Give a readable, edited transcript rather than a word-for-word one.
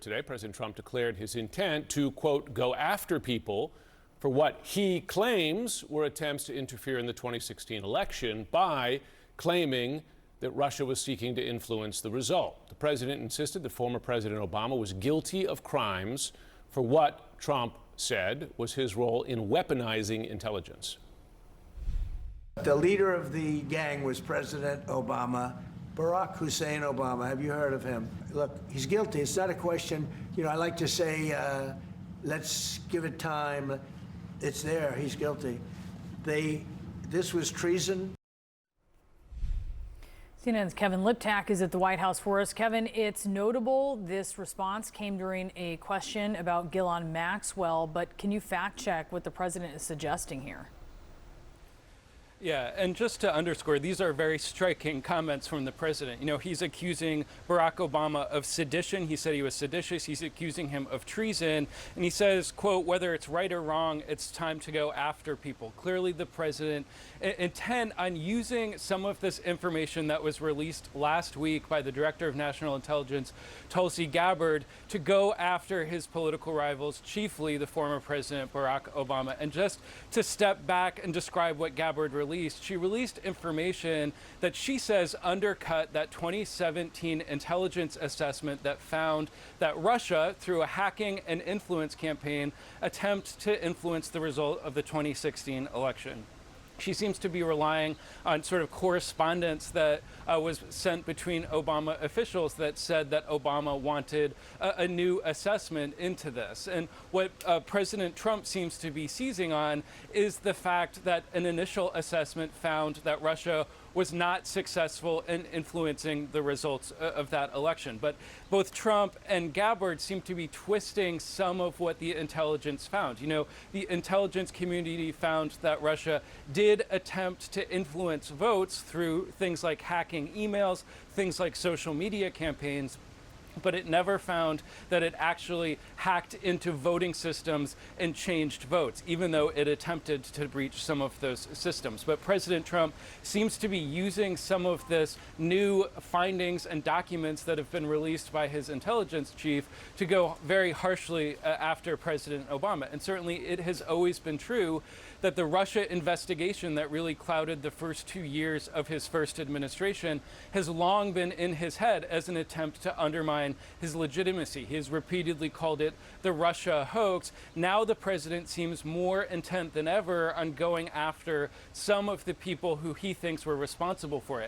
Today, President Trump declared his intent to, quote, go after people for what he claims were attempts to interfere in the 2016 election by claiming that Russia was seeking to influence the result. The president insisted that former President Obama was guilty of crimes for what Trump said was his role in weaponizing intelligence. The leader of the gang was President Obama. Barack Hussein Obama, have you heard of him? Look, he's guilty. It's not a question, I like to say, let's give it time. It's there. He's guilty. This was treason. CNN's Kevin Liptak is at the White House for us. Kevin, it's notable this response came during a question about Ghislaine Maxwell, but can you fact check what the president is suggesting here? Yeah, and just to underscore, these are very striking comments from the president. He's accusing Barack Obama of sedition. He said he was seditious. He's accusing him of treason. And he says, quote, whether it's right or wrong, it's time to go after people. Clearly, the president intent on using some of this information that was released last week by the director of national intelligence, Tulsi Gabbard, to go after his political rivals, chiefly the former president, Barack Obama. And just to step back and describe what Gabbard released, she released information that she says undercut that 2017 intelligence assessment that found that Russia, through a hacking and influence campaign, attempted to influence the result of the 2016 election. She seems to be relying on sort of correspondence that was sent between Obama officials that said that Obama wanted a new assessment into this. And what President Trump seems to be seizing on is the fact that an initial assessment found that Russia was not successful in influencing the results of that election. But both Trump and Gabbard seem to be twisting some of what the intelligence found. The intelligence community found that Russia did attempt to influence votes through things like hacking emails, things like social media campaigns, but it never found that it actually hacked into voting systems and changed votes, even though it attempted to breach some of those systems. But President Trump seems to be using some of this new findings and documents that have been released by his intelligence chief to go very harshly after President Obama. And certainly it has always been true that the Russia investigation that really clouded the first 2 years of his first administration has long been in his head as an attempt to undermine his legitimacy. He has repeatedly called it the Russia hoax. Now the president seems more intent than ever on going after some of the people who he thinks were responsible for it.